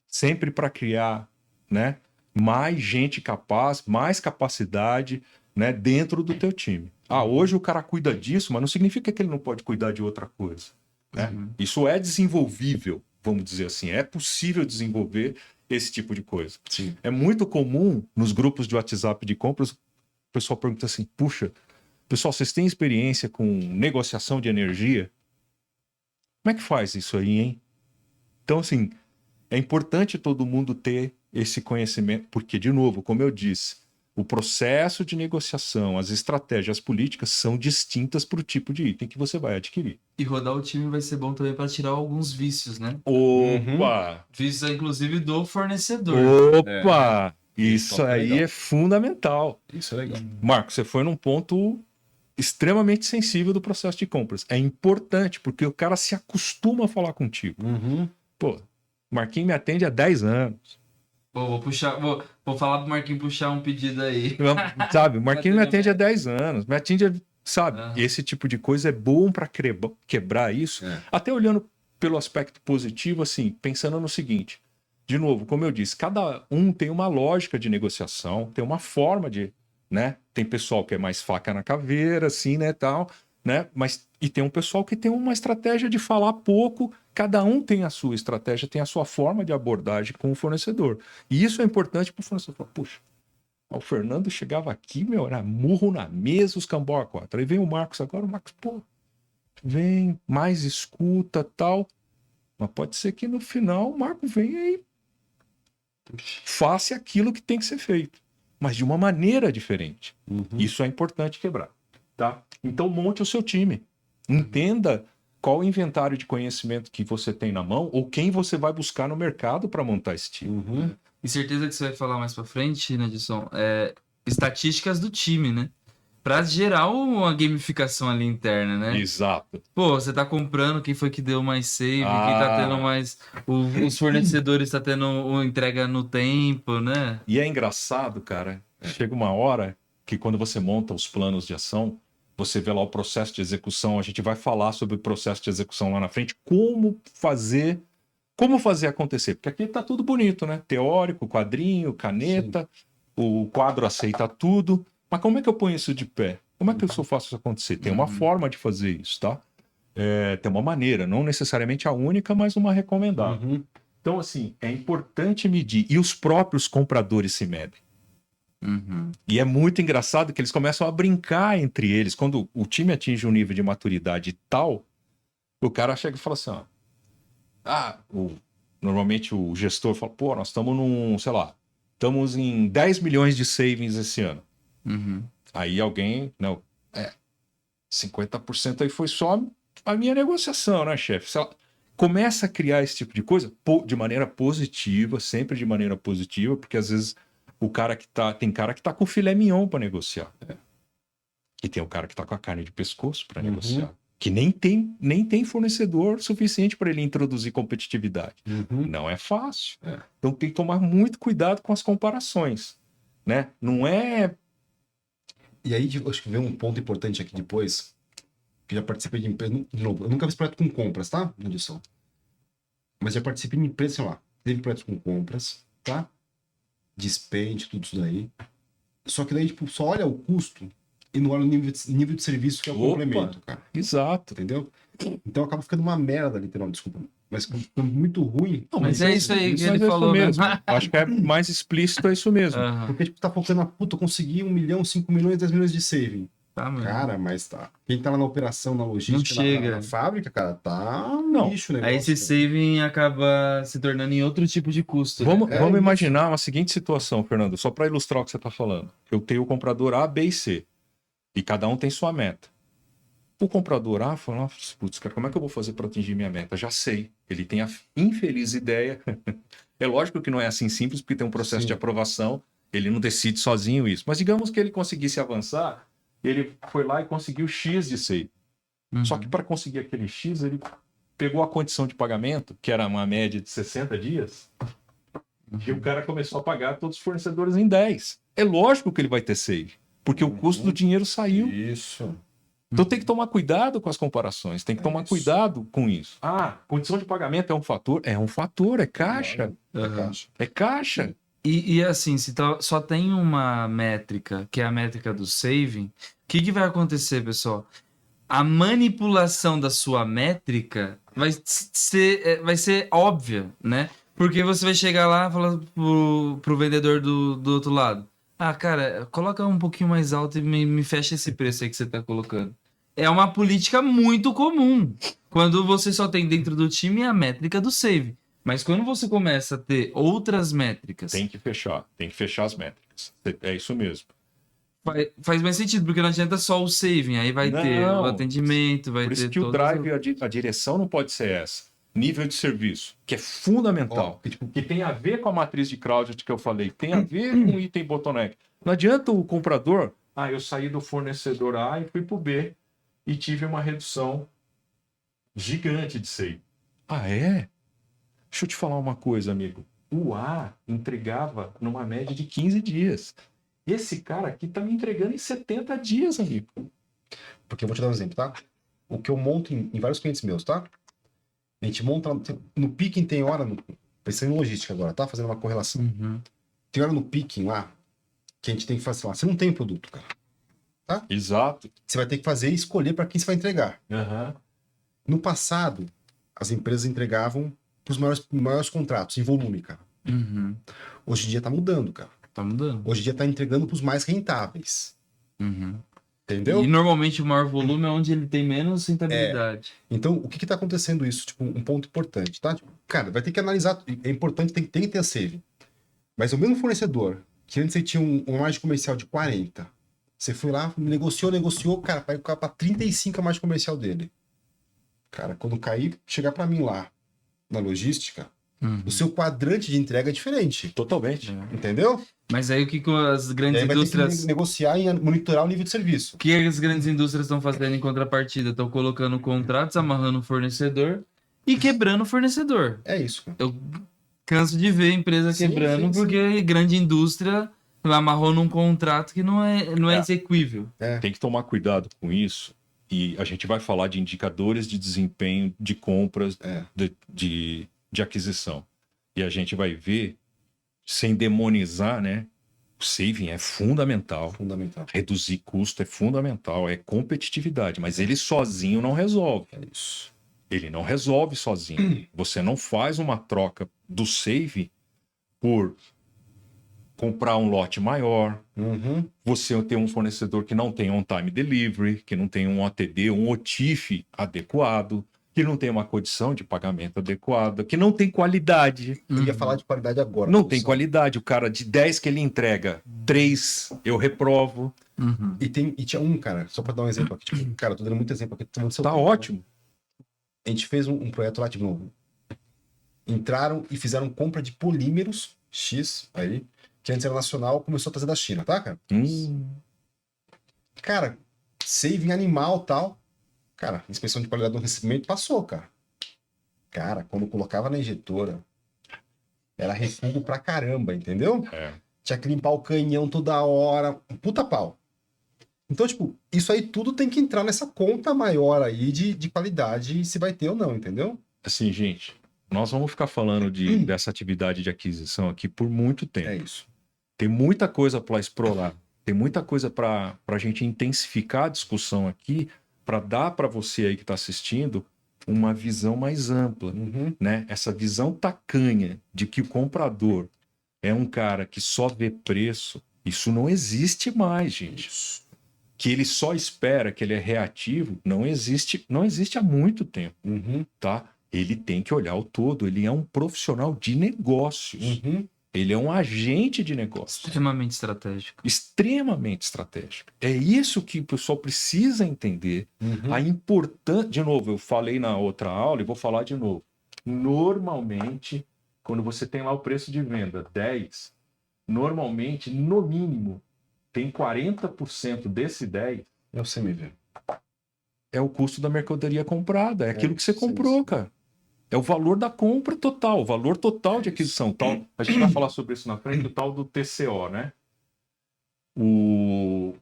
sempre para criar, né, mais gente capaz, mais capacidade, né, dentro do teu time. Ah, hoje o cara cuida disso, mas não significa que ele não pode cuidar de outra coisa, né? Isso é desenvolvível, vamos dizer assim, é possível desenvolver esse tipo de coisa. Sim. É muito comum nos grupos de WhatsApp de compras, o pessoal pergunta assim, puxa, pessoal, vocês têm experiência com negociação de energia? Como é que faz isso aí, hein? Então, assim, é importante todo mundo ter esse conhecimento, porque, de novo, como eu disse, o processo de negociação, as estratégias, as políticas são distintas para o tipo de item que você vai adquirir. E rodar o time vai ser bom também para tirar alguns vícios, né? Opa! Vícios, inclusive, do fornecedor. Opa! Isso Top, aí legal. é fundamental. Isso é legal. Marco, você foi num ponto extremamente sensível do processo de compras. É importante, porque o cara se acostuma a falar contigo. Uhum. Pô, o Marquinhos me atende há 10 anos. Pô, vou falar pro Marquinhos puxar um pedido aí. Sabe, o Marquinhos me atende há 10 anos. Me atende, sabe? Aham. Esse tipo de coisa é bom para quebrar isso. É. Até olhando pelo aspecto positivo, assim, pensando no seguinte. De novo, como eu disse, cada um tem uma lógica de negociação, tem uma forma de, né? Tem pessoal que é mais faca na caveira, assim, né, tal, né? Mas e tem um pessoal que tem uma estratégia de falar pouco. Cada um tem a sua estratégia, tem a sua forma de abordagem com o fornecedor. E isso é importante para o fornecedor. Falar, puxa, o Fernando chegava aqui, meu, era murro na mesa, os cambó a quatro. Aí vem o Marcos agora, o Marcos, pô, vem, mais escuta, tal. Mas pode ser que no final o Marco venha e faça aquilo que tem que ser feito, mas de uma maneira diferente. Uhum. Isso é importante quebrar, tá? Então monte o seu time. Entenda qual o inventário de conhecimento que você tem na mão ou quem você vai buscar no mercado para montar esse time. Uhum. E certeza que você vai falar mais pra frente, né, Edson? Estatísticas do time, né? Pra gerar uma gamificação ali interna, né? Exato. Pô, você tá comprando, quem foi que deu mais save, quem tá tendo mais. Os fornecedores tá tendo entrega no tempo, né? E é engraçado, cara. Chega uma hora que quando você monta os planos de ação, você vê lá o processo de execução. A gente vai falar sobre o processo de execução lá na frente, como fazer acontecer. Porque aqui tá tudo bonito, né? Teórico, quadrinho, caneta, o quadro aceita tudo. Mas como é que eu ponho isso de pé? Como é que eu faço isso acontecer? Tem uma forma de fazer isso, tá? Tem uma maneira, não necessariamente a única, mas uma recomendada. Uhum. Então, assim, é importante medir. E os próprios compradores se medem. Uhum. E é muito engraçado que eles começam a brincar entre eles. Quando o time atinge um nível de maturidade tal, o cara chega e fala assim, ó, normalmente o gestor fala, pô, nós estamos sei lá, estamos em 10 milhões de savings esse ano. Uhum. Aí alguém, não, 50% aí foi só a minha negociação, né, chefe? Sei lá, começa a criar esse tipo de coisa de maneira positiva, sempre de maneira positiva, porque às vezes tem cara que tá com filé mignon para negociar. E tem o cara que tá com a carne de pescoço para negociar. Que nem tem fornecedor suficiente para ele introduzir competitividade. Uhum. Não é fácil. Então tem que tomar muito cuidado com as comparações, né? Não é... E aí, acho que vem um ponto importante aqui depois, que já participei de empresa, de novo, eu nunca fiz projeto com compras, tá, Edson? Mas já participei de empresa, sei lá, teve projetos com compras, tá? Dispende, tudo isso daí. Só que daí, tipo, só olha o custo e não olha o nível de serviço que é o Opa! complemento, cara. Exato. Entendeu? Então acaba ficando uma merda, literal, desculpa. Mas ficando muito ruim. Não, Mas é isso aí que ele mas é falou isso mesmo. mesmo. Acho que é mais explícito, é isso mesmo. Aham. Porque, tipo, tá focando na puta, eu consegui 1 milhão, 5 milhões, 10 milhões de saving. Tá, mano. Cara, mas tá. Quem tá lá na operação, na logística, Não chega. na fábrica, cara, tá um Não. lixo o negócio. Aí esse cara. saving acaba se tornando em outro tipo de custo. né? Vamos isso. imaginar uma seguinte situação, Fernando, só para ilustrar o que você está falando. Eu tenho o comprador A, B e C. E cada um tem sua meta. O comprador A fala, putz, cara, como é que eu vou fazer para atingir minha meta? Já sei. Ele tem a infeliz ideia. É lógico que não é assim simples, porque tem um processo Sim. de aprovação. Ele não decide sozinho isso. Mas digamos que ele conseguisse avançar, ele foi lá e conseguiu X de save. Uhum. Só que para conseguir aquele X, ele pegou a condição de pagamento, que era uma média de 60 dias, e o cara começou a pagar todos os fornecedores em 10. É lógico que ele vai ter save, porque o custo do dinheiro saiu. Isso. Então tem que tomar cuidado com as comparações, tem que tomar isso. cuidado com isso. Condição de pagamento é um fator? É um fator, é caixa. É caixa. É caixa. E assim, se só tem uma métrica, que é a métrica do saving, o que vai acontecer, pessoal? A manipulação da sua métrica vai ser óbvia, né? Porque você vai chegar lá e falar pro vendedor do outro lado: cara, coloca um pouquinho mais alto e me fecha esse preço aí que você tá colocando. É uma política muito comum. Quando você só tem dentro do time a métrica do save. Mas quando você começa a ter outras métricas, Tem que fechar as métricas. É isso mesmo. faz mais sentido, porque não adianta só o saving, aí vai ter o Não. atendimento, vai Por ter isso que o todas as- drive, a direção não pode ser essa. nível de serviço, que é fundamental, que tem a ver com a matriz de Claudius que eu falei, tem a ver com o item bottleneck. Não adianta o comprador, eu saí do fornecedor A e fui para o B e tive uma redução gigante de save. É? Deixa eu te falar uma coisa, amigo. O A entregava numa média de 15 dias. Esse cara aqui tá me entregando em 70 dias, amigo. Porque eu vou te dar um exemplo, tá? O que eu monto em vários clientes meus, tá? A gente monta no Picking, tem hora, pensando em logística agora, tá? Fazendo uma correlação. Tem hora no Picking lá que a gente tem que fazer lá. Você não tem produto, cara. Tá? Exato. Você vai ter que fazer e escolher para quem você vai entregar. Uhum. No passado, as empresas entregavam os maiores contratos em volume, cara. Hoje em dia tá mudando, cara. Tá mudando. Hoje em dia tá entregando pros mais rentáveis. Entendeu? E normalmente o maior volume é onde ele tem menos rentabilidade. Então, o que tá acontecendo isso? Tipo, um ponto importante, tá? Tipo, cara, vai ter que analisar. É importante, tem que ter a save. Mas o mesmo fornecedor, que antes você tinha uma margem comercial de 40, você foi lá, negociou, cara, vai ficar pra 35 a margem comercial dele. Cara, quando cair, chegar pra mim lá, na logística, o seu quadrante de entrega é diferente. Totalmente. Entendeu? Mas aí o que as grandes Vai indústrias... ter que negociar e monitorar o nível de serviço. O que as grandes indústrias estão fazendo em contrapartida? Estão colocando contratos, amarrando o fornecedor e quebrando o fornecedor. É isso, cara. Eu canso de ver a empresa quebrando porque grande indústria amarrou num contrato que não é exequível. Tem que tomar cuidado com isso. E a gente vai falar de indicadores de desempenho de compras de aquisição. E a gente vai ver, sem demonizar, né? O saving é fundamental. Reduzir custo é fundamental. É competitividade. Mas ele sozinho não resolve. É isso. Ele não resolve sozinho. Você não faz uma troca do save por comprar um lote maior, você ter um fornecedor que não tem on-time delivery, que não tem um OTD, um OTIF adequado, que não tem uma condição de pagamento adequada, que não tem qualidade. Eu ia falar de qualidade agora. Não tem qualidade. O cara de 10 que ele entrega, 3 eu reprovo. E tinha um, cara, só pra dar um exemplo aqui. Tipo, cara, eu tô dando muito exemplo aqui. Tá ótimo. Né? A gente fez um projeto lá de novo. Entraram e fizeram compra de polímeros X aí, que antes era nacional, começou a trazer da China, tá, cara? Cara, saving animal e tal. Cara, inspeção de qualidade do recebimento passou, cara. Cara, quando colocava na injetora, era refugo pra caramba, entendeu? Tinha que limpar o canhão toda hora. Puta pau. Então, tipo, isso aí tudo tem que entrar nessa conta maior aí de qualidade, se vai ter ou não, entendeu? Assim, gente, nós vamos ficar falando dessa atividade de aquisição aqui por muito tempo. É isso. Tem muita coisa para explorar. Tem muita coisa para a gente intensificar a discussão aqui, para dar para você aí que está assistindo uma visão mais ampla, né? Essa visão tacanha de que o comprador é um cara que só vê preço, isso não existe mais, gente. Que ele só espera, que ele é reativo, não existe há muito tempo, tá? Ele tem que olhar o todo, ele é um profissional de negócios. Ele é um agente de negócio. Extremamente estratégico. Extremamente estratégico. É isso que o pessoal precisa entender. A importância... De novo, eu falei na outra aula e vou falar de novo. Normalmente, quando você tem lá o preço de venda 10, normalmente, no mínimo, tem 40% desse 10. É o CMV. É o custo da mercadoria comprada. É aquilo que você comprou, cara. É o valor da compra total, o valor total de aquisição. Tal, a gente vai falar sobre isso na frente, o tal do TCO, né? O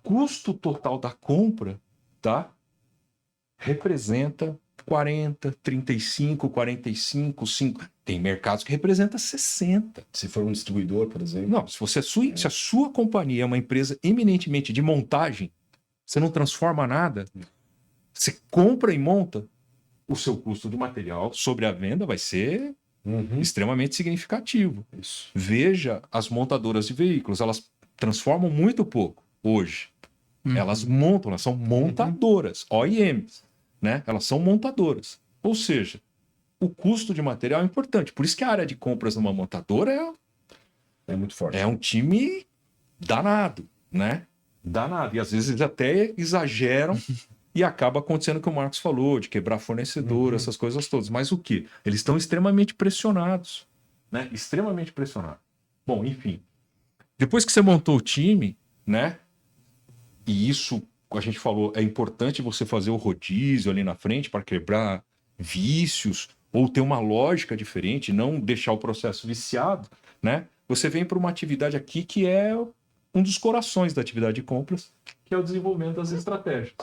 custo total da compra, tá? Representa 40, 35, 45, 5. Tem mercados que representa 60. Se for um distribuidor, por exemplo. Não, se a sua companhia é uma empresa eminentemente de montagem, você não transforma nada, você compra e monta, o seu custo do material sobre a venda vai ser extremamente significativo. Isso. Veja as montadoras de veículos, elas transformam muito pouco hoje. Elas montam, elas são montadoras, OEMs, né? Elas são montadoras. Ou seja, o custo de material é importante. Por isso que a área de compras numa montadora é muito forte. É um time danado, né? Danado. E às vezes até exageram e acaba acontecendo o que o Marcos falou, de quebrar fornecedor, essas coisas todas. Mas o quê? Eles estão extremamente pressionados, né? Extremamente pressionados. Bom, enfim. Depois que você montou o time, né? E isso, a gente falou, é importante você fazer o rodízio ali na frente para quebrar vícios ou ter uma lógica diferente, não deixar o processo viciado, né? Você vem para uma atividade aqui que é um dos corações da atividade de compras, que é o desenvolvimento das estratégias.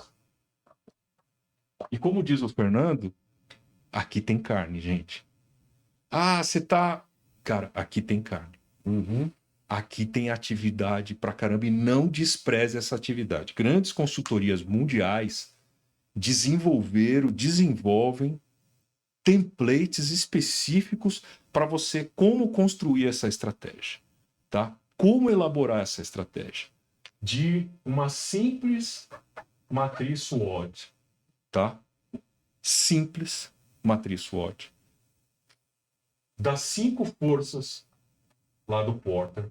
E como diz o Fernando, aqui tem carne, gente. Ah, você tá... Cara, aqui tem carne. Aqui tem atividade pra caramba e não despreze essa atividade. Grandes consultorias mundiais desenvolvem templates específicos para você como construir essa estratégia, tá? Como elaborar essa estratégia? De uma simples matriz SWOT, tá? Simples matriz SWOT. Das 5 forças lá do Porter,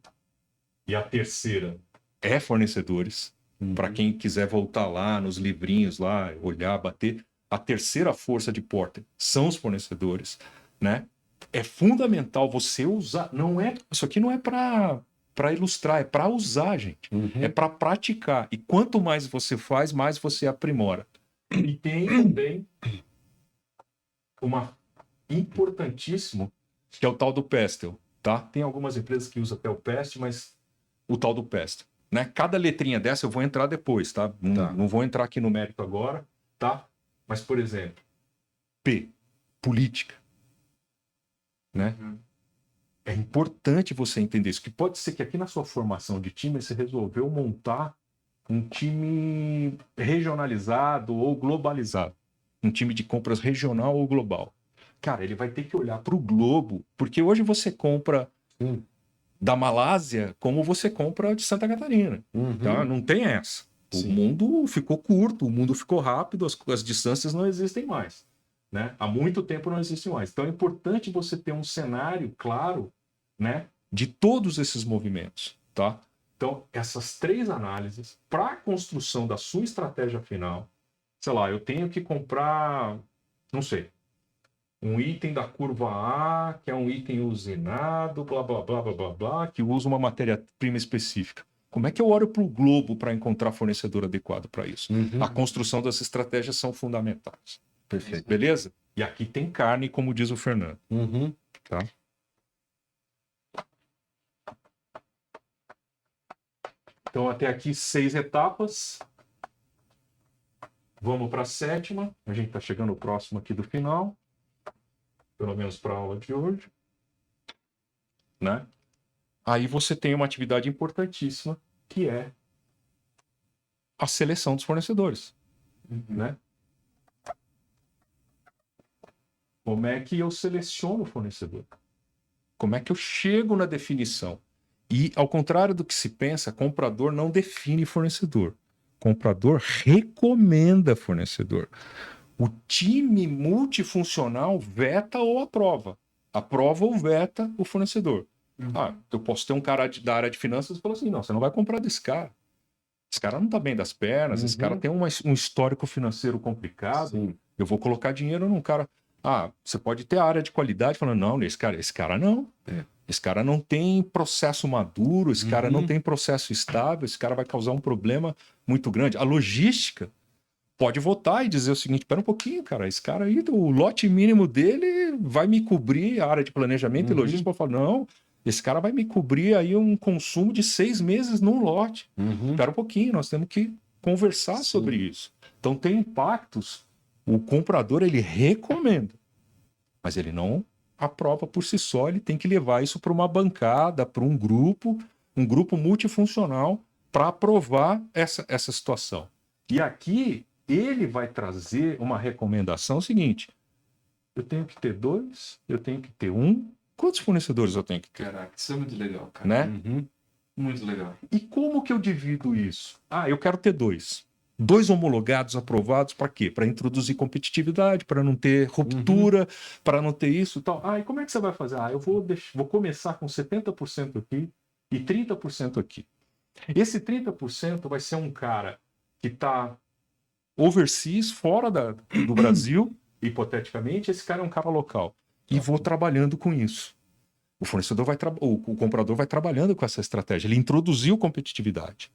e a terceira é fornecedores. Para quem quiser voltar lá nos livrinhos, lá, olhar, bater, a terceira força de Porter são os fornecedores, né? É fundamental você usar. Não é, isso aqui não é para ilustrar, é para usar, gente. É para praticar. E quanto mais você faz, mais você aprimora. E tem também uma importantíssimo, que é o tal do Pestel, tá? Tem algumas empresas que usam até o Pestel, mas o tal do Pestel, né? Cada letrinha dessa eu vou entrar depois, tá? Não vou entrar aqui no mérito agora, tá? Mas, por exemplo, P, política, né? É importante você entender isso, que pode ser que aqui na sua formação de time você resolveu montar um time regionalizado ou globalizado, um time de compras regional ou global. Cara, ele vai ter que olhar para o globo, porque hoje você compra da Malásia como você compra de Santa Catarina, tá? Não tem essa. O mundo ficou curto, o mundo ficou rápido, as distâncias não existem mais, né? Há muito tempo não existem mais. Então é importante você ter um cenário claro, né, de todos esses movimentos, tá? Então, essas 3 análises para a construção da sua estratégia final, sei lá, eu tenho que comprar, não sei, um item da curva A, que é um item usinado, blá, blá, blá, blá, blá, blá, que usa uma matéria-prima específica. Como é que eu olho para o globo para encontrar fornecedor adequado para isso? A construção das estratégias são fundamentais. Perfeito. Beleza? E aqui tem carne, como diz o Fernando. Tá? Então, até aqui 6 etapas. Vamos para a 7ª. A gente está chegando próximo aqui do final. Pelo menos para a aula de hoje. Né? Aí você tem uma atividade importantíssima, que é a seleção dos fornecedores. Né? Como é que eu seleciono o fornecedor? Como é que eu chego na definição? E, ao contrário do que se pensa, comprador não define fornecedor. Comprador recomenda fornecedor. O time multifuncional veta ou aprova. Aprova ou veta o fornecedor. Eu posso ter um cara da área de finanças e falar assim, não, você não vai comprar desse cara. Esse cara não tá bem das pernas, esse cara tem um histórico financeiro complicado. Eu vou colocar dinheiro num cara... você pode ter a área de qualidade falando, não, esse cara não. Esse cara não tem processo maduro, esse cara não tem processo estável, esse cara vai causar um problema muito grande. A logística pode votar e dizer o seguinte, espera um pouquinho, cara, esse cara aí, o lote mínimo dele vai me cobrir, a área de planejamento e logística pode falar, não, esse cara vai me cobrir aí um consumo de 6 meses num lote. Espera um pouquinho, nós temos que conversar sobre isso. Então tem impactos, o comprador ele recomenda, mas ele não aprova por si só, ele tem que levar isso para uma bancada, para um grupo multifuncional para aprovar essa situação. E aqui ele vai trazer uma recomendação seguinte, eu tenho que ter 2, eu tenho que ter 1, quantos fornecedores eu tenho que ter? Caraca, isso é muito legal, cara. Né? Muito legal. E como que eu divido isso? Eu quero ter 2. 2 homologados, aprovados, para quê? Para introduzir competitividade, para não ter ruptura, para não ter isso e tal. E como é que você vai fazer? Eu vou começar com 70% aqui e 30% aqui. Esse 30% vai ser um cara que está overseas, fora do Brasil, hipoteticamente, esse cara é um cara local. E vou trabalhando com isso. O fornecedor o comprador vai trabalhando com essa estratégia. Ele introduziu competitividade.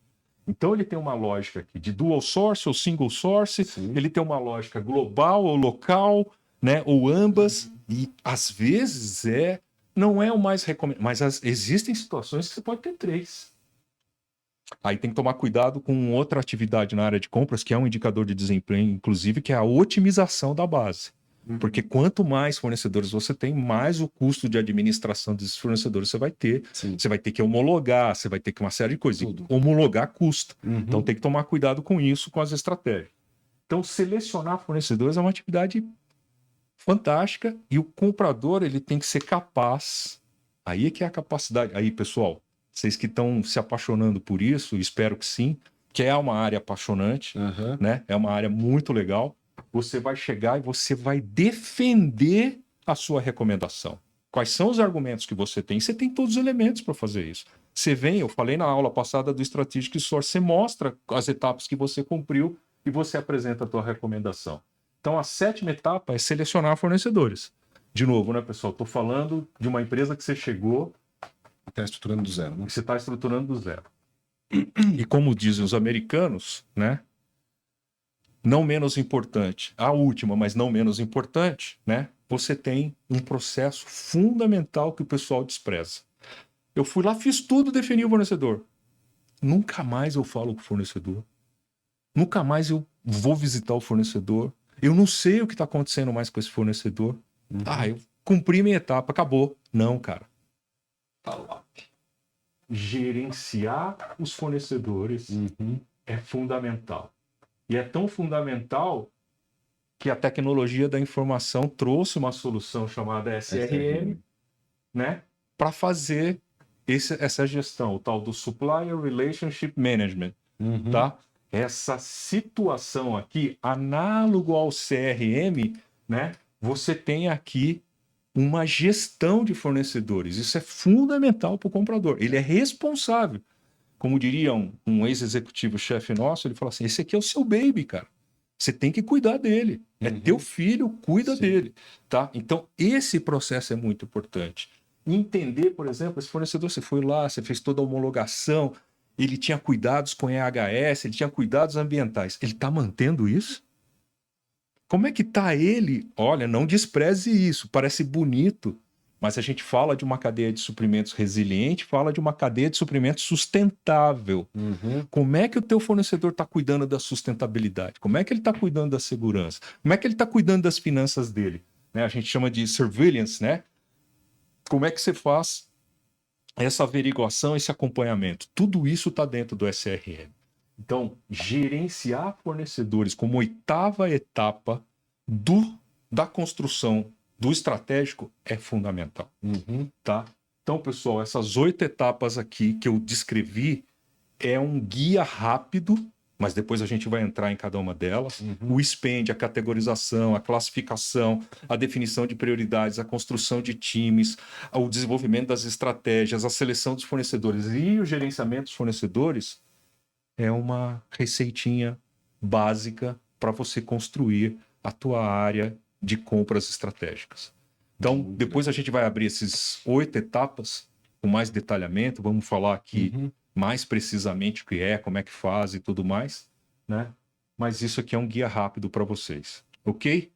Então ele tem uma lógica aqui de dual source ou single source, ele tem uma lógica global ou local, né, ou ambas, e às vezes não é o mais recomendado, mas existem situações que você pode ter 3. Aí tem que tomar cuidado com outra atividade na área de compras, que é um indicador de desempenho, inclusive, que é a otimização da base. Porque quanto mais fornecedores você tem, mais o custo de administração desses fornecedores você vai ter. Sim. Você vai ter que homologar, você vai ter que uma série de coisas. Tudo. Homologar custa. Uhum. Então tem que tomar cuidado com isso, com as estratégias. Então selecionar fornecedores é uma atividade fantástica e o comprador ele tem que ser capaz. Aí é que é a capacidade. Aí, pessoal, vocês que estão se apaixonando por isso, espero que sim, que é uma área apaixonante, né? É uma área muito legal. Você vai chegar e você vai defender a sua recomendação. Quais são os argumentos que você tem? Você tem todos os elementos para fazer isso. Você vem, eu falei na aula passada do Strategic Source, você mostra as etapas que você cumpriu e você apresenta a tua recomendação. Então, a 7ª etapa é selecionar fornecedores. De novo, né, pessoal? Estou falando de uma empresa que você chegou... Está estruturando do zero, né? Você está estruturando do zero. E como dizem os americanos, né? Não menos importante, a última, mas não menos importante, né? Você tem um processo fundamental que o pessoal despreza. Eu fui lá, fiz tudo, defini o fornecedor. Nunca mais eu falo com o fornecedor. Nunca mais eu vou visitar o fornecedor. Eu não sei o que está acontecendo mais com esse fornecedor. Eu cumpri minha etapa, acabou. Não, cara. Gerenciar os fornecedores é fundamental. E é tão fundamental que a tecnologia da informação trouxe uma solução chamada SRM, né, para fazer essa gestão, o tal do Supplier Relationship Management, tá? Essa situação aqui, análogo ao CRM, né, você tem aqui uma gestão de fornecedores. Isso é fundamental para o comprador. Ele é responsável. Como diria um ex-executivo chefe nosso, ele fala assim, esse aqui é o seu baby, cara. Você tem que cuidar dele. É teu filho, cuida dele. Tá? Então, esse processo é muito importante. Entender, por exemplo, esse fornecedor, você foi lá, você fez toda a homologação, ele tinha cuidados com EHS, ele tinha cuidados ambientais. Ele está mantendo isso? Como é que está ele? Olha, não despreze isso, parece bonito, mas a gente fala de uma cadeia de suprimentos resiliente, fala de uma cadeia de suprimentos sustentável. Como é que o teu fornecedor está cuidando da sustentabilidade? Como é que ele está cuidando da segurança? Como é que ele está cuidando das finanças dele? Né? A gente chama de surveillance, né? Como é que você faz essa averiguação, esse acompanhamento? Tudo isso está dentro do SRM. Então, gerenciar fornecedores como 8ª etapa da construção do estratégico é fundamental. Tá? Então, pessoal, essas 8 etapas aqui que eu descrevi é um guia rápido, mas depois a gente vai entrar em cada uma delas. O spend, a categorização, a classificação, a definição de prioridades, a construção de times, o desenvolvimento das estratégias, a seleção dos fornecedores e o gerenciamento dos fornecedores é uma receitinha básica para você construir a tua área de compras estratégicas. Então, depois a gente vai abrir essas 8 etapas com mais detalhamento, vamos falar aqui mais precisamente o que é, como é que faz e tudo mais, né? Mas isso aqui é um guia rápido para vocês, ok?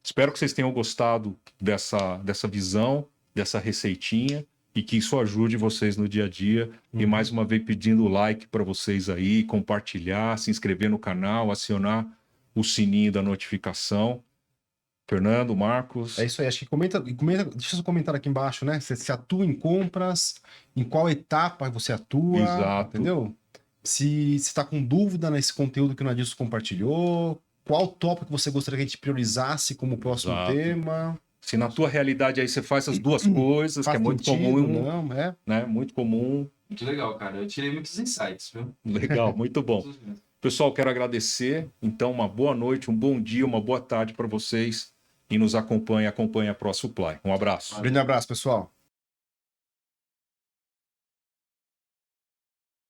Espero que vocês tenham gostado dessa visão, dessa receitinha e que isso ajude vocês no dia a dia. E mais uma vez pedindo like para vocês aí, compartilhar, se inscrever no canal, acionar o sininho da notificação. Fernando, Marcos. É isso aí, acho que comenta, deixa seu comentário aqui embaixo, né? Você atua em compras, em qual etapa você atua, Exato. Entendeu? Se você está com dúvida nesse conteúdo que o Nadilson compartilhou, qual tópico você gostaria que a gente priorizasse como próximo tema. Se na tua realidade aí você faz as duas coisas, que é muito comum, não, né? Muito comum. Muito legal, cara. Eu tirei muitos insights, viu? Legal, muito bom. Pessoal, quero agradecer. Então, uma boa noite, um bom dia, uma boa tarde para vocês. E nos acompanha a ProSupply. Um abraço. Grande abraço, pessoal.